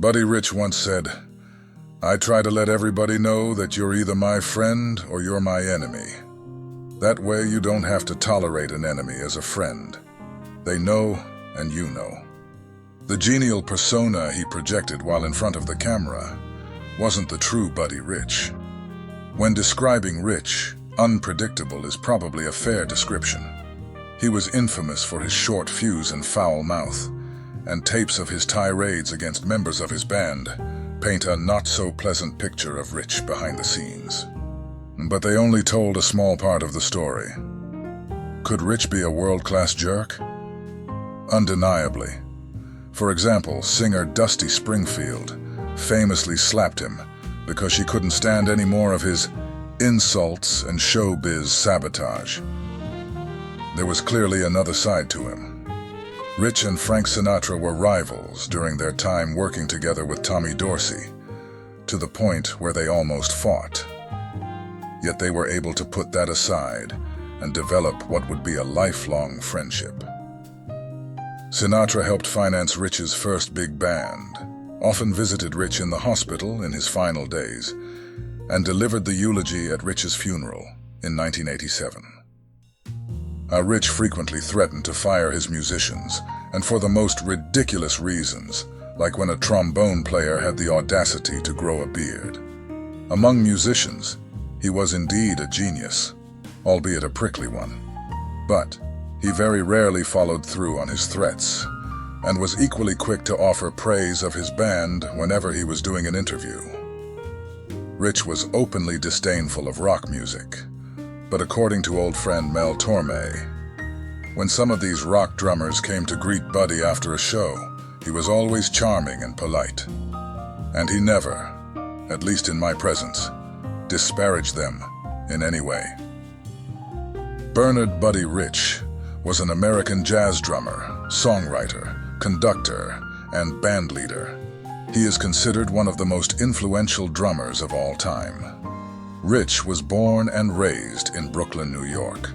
Buddy Rich once said, "I try to let everybody know that you're either my friend or you're my enemy. That way you don't have to tolerate an enemy as a friend. They know and you know." The genial persona he projected while in front of the camera wasn't the true Buddy Rich. When describing Rich, unpredictable is probably a fair description. He was infamous for his short fuse and foul mouth, and tapes of his tirades against members of his band paint a not-so-pleasant picture of Rich behind the scenes. But they only told a small part of the story. Could Rich be a world-class jerk? Undeniably. For example, singer Dusty Springfield famously slapped him because she couldn't stand any more of his insults and showbiz sabotage. There was clearly another side to him. Rich and Frank Sinatra were rivals during their time working together with Tommy Dorsey, to the point where they almost fought. Yet they were able to put that aside and develop what would be a lifelong friendship. Sinatra helped finance Rich's first big band, often visited Rich in the hospital in his final days, and delivered the eulogy at Rich's funeral in 1987. Rich frequently threatened to fire his musicians, and for the most ridiculous reasons, like when a trombone player had the audacity to grow a beard. Among musicians, he was indeed a genius, albeit a prickly one. But he very rarely followed through on his threats, and was equally quick to offer praise of his band whenever he was doing an interview. Rich was openly disdainful of rock music, but according to old friend Mel Torme, when some of these rock drummers came to greet Buddy after a show, he was always charming and polite. And he never, at least in my presence, disparaged them in any way. Bernard "Buddy" Rich was an American jazz drummer, songwriter, conductor, and bandleader. He is considered one of the most influential drummers of all time. Rich was born and raised in Brooklyn, New York.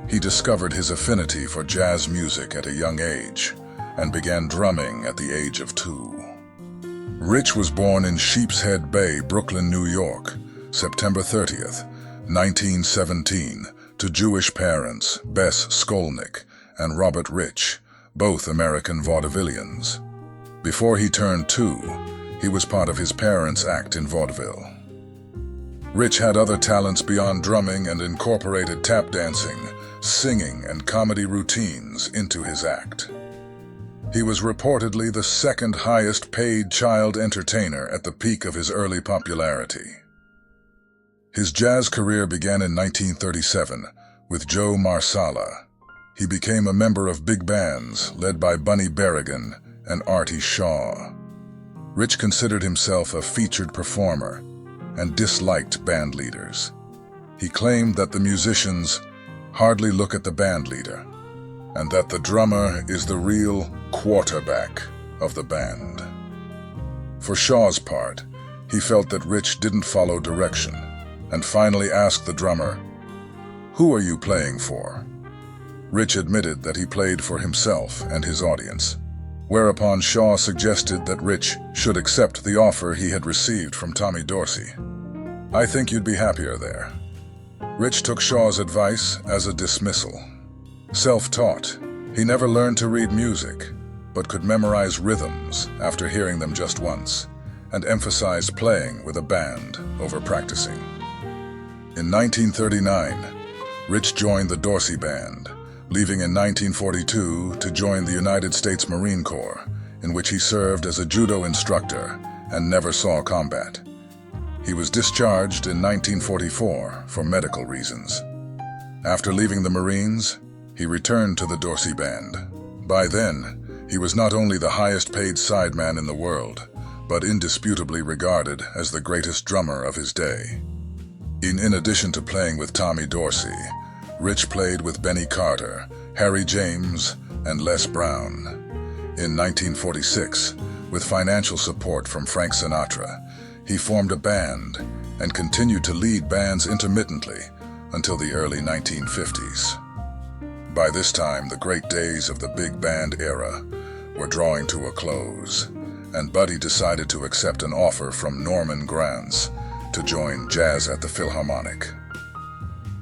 He discovered his affinity for jazz music at a young age and began drumming at the age of 2. Rich was born in Sheepshead Bay, Brooklyn, New York, September 30th, 1917, to Jewish parents Bess Skolnick and Robert Rich, both American vaudevillians. Before he turned 2, he was part of his parents' act in vaudeville. Rich had other talents beyond drumming and incorporated tap dancing, singing, and comedy routines into his act. He was reportedly the second highest paid child entertainer at the peak of his early popularity. His jazz career began in 1937 with Joe Marsala. He became a member of big bands led by Bunny Berrigan and Artie Shaw. Rich considered himself a featured performer and disliked band leaders. He claimed that the musicians hardly look at the band leader, and that the drummer is the real quarterback of the band. For Shaw's part, he felt that Rich didn't follow direction, and finally asked the drummer, "Who are you playing for?" Rich admitted that he played for himself and his audience, whereupon Shaw suggested that Rich should accept the offer he had received from Tommy Dorsey. "I think you'd be happier there." Rich took Shaw's advice as a dismissal. Self-taught, he never learned to read music, but could memorize rhythms after hearing them just once, and emphasized playing with a band over practicing. In 1939, Rich joined the Dorsey Band, leaving in 1942 to join the United States Marine Corps, in which he served as a judo instructor and never saw combat. He was discharged in 1944 for medical reasons. After leaving the Marines, he returned to the Dorsey Band. By then, he was not only the highest-paid sideman in the world, but indisputably regarded as the greatest drummer of his day. In addition to playing with Tommy Dorsey, Rich played with Benny Carter, Harry James, and Les Brown. In 1946, with financial support from Frank Sinatra, he formed a band and continued to lead bands intermittently until the early 1950s. By this time, the great days of the big band era were drawing to a close, and Buddy decided to accept an offer from Norman Granz to join Jazz at the Philharmonic.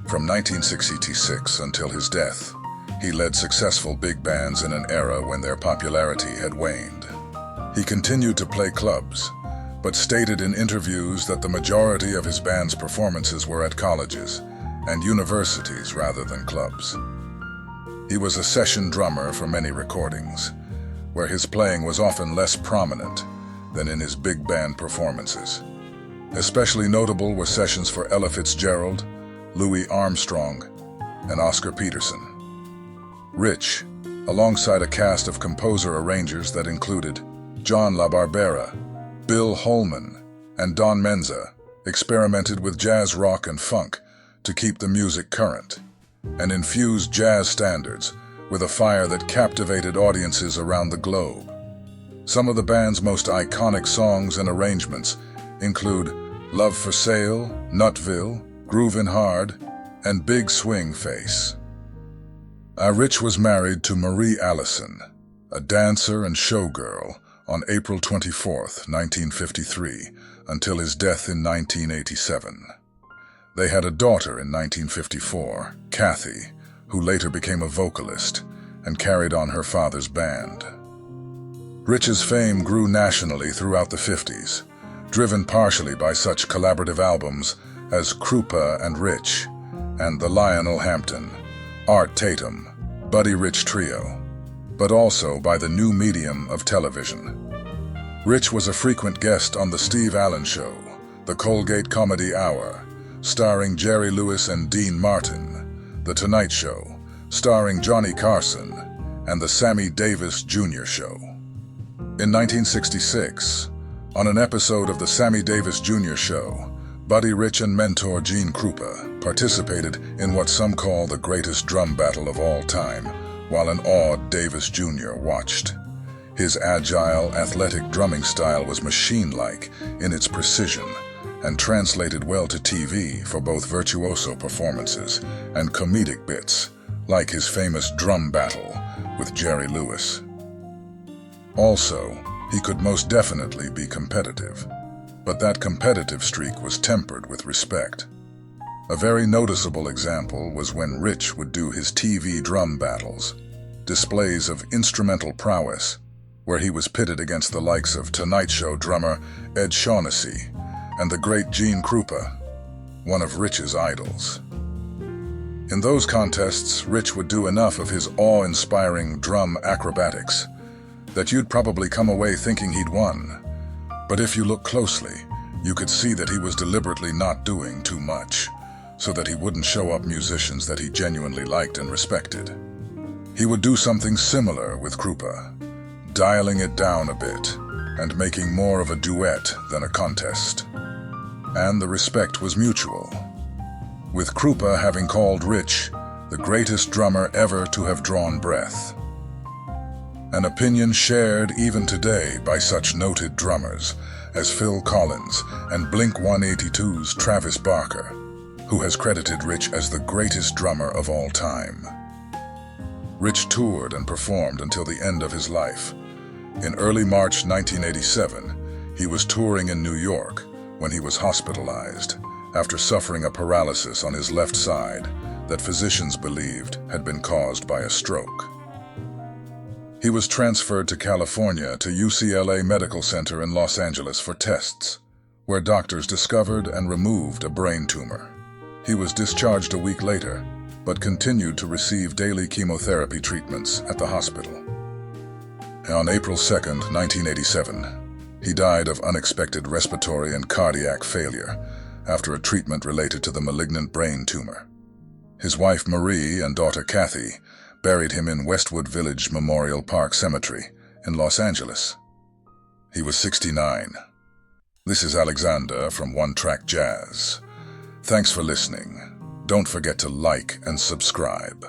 From 1966 until his death, he led successful big bands in an era when their popularity had waned. He continued to play clubs, but stated in interviews that the majority of his band's performances were at colleges and universities rather than clubs. He was a session drummer for many recordings, where his playing was often less prominent than in his big band performances. Especially notable were sessions for Ella Fitzgerald, Louis Armstrong, and Oscar Peterson. Rich, alongside a cast of composer-arrangers that included John LaBarbera, Bill Holman, and Don Menza, experimented with jazz, rock, and funk to keep the music current, and infused jazz standards with a fire that captivated audiences around the globe. Some of the band's most iconic songs and arrangements include Love for Sale, Nutville, Groovin' Hard, and Big Swing Face. Rich was married to Marie Allison, a dancer and showgirl, on April 24, 1953, until his death in 1987. They had a daughter in 1954, Kathy, who later became a vocalist and carried on her father's band. Rich's fame grew nationally throughout the 50s, driven partially by such collaborative albums as Krupa and Rich, and the Lionel Hampton, Art Tatum, Buddy Rich Trio, but also by the new medium of television. Rich was a frequent guest on The Steve Allen Show, The Colgate Comedy Hour, starring Jerry Lewis and Dean Martin, The Tonight Show, starring Johnny Carson, and The Sammy Davis Jr. Show. In 1966, on an episode of The Sammy Davis Jr. Show, Buddy Rich and mentor Gene Krupa participated in what some call the greatest drum battle of all time, while an awed Davis Jr. watched. His agile, athletic drumming style was machine-like in its precision and translated well to TV for both virtuoso performances and comedic bits, like his famous drum battle with Jerry Lewis. Also, he could most definitely be competitive, but that competitive streak was tempered with respect. A very noticeable example was when Rich would do his TV drum battles, displays of instrumental prowess, where he was pitted against the likes of Tonight Show drummer Ed Shaughnessy and the great Gene Krupa, one of Rich's idols. In those contests, Rich would do enough of his awe-inspiring drum acrobatics that you'd probably come away thinking he'd won. But if you look closely, you could see that he was deliberately not doing too much, so that he wouldn't show up musicians that he genuinely liked and respected. He would do something similar with Krupa, dialing it down a bit and making more of a duet than a contest. And the respect was mutual, with Krupa having called Rich the greatest drummer ever to have drawn breath. An opinion shared even today by such noted drummers as Phil Collins and Blink-182's Travis Barker, who has credited Rich as the greatest drummer of all time. Rich toured and performed until the end of his life. In early March 1987, he was touring in New York when he was hospitalized after suffering a paralysis on his left side that physicians believed had been caused by a stroke. He was transferred to California to UCLA Medical Center in Los Angeles for tests, where doctors discovered and removed a brain tumor. He was discharged a week later, but continued to receive daily chemotherapy treatments at the hospital. On April 2, 1987, he died of unexpected respiratory and cardiac failure after a treatment related to the malignant brain tumor. His wife Marie and daughter Kathy buried him in Westwood Village Memorial Park Cemetery in Los Angeles. He was 69. This is Alexander from One Track Jazz. Thanks for listening. Don't forget to like and subscribe.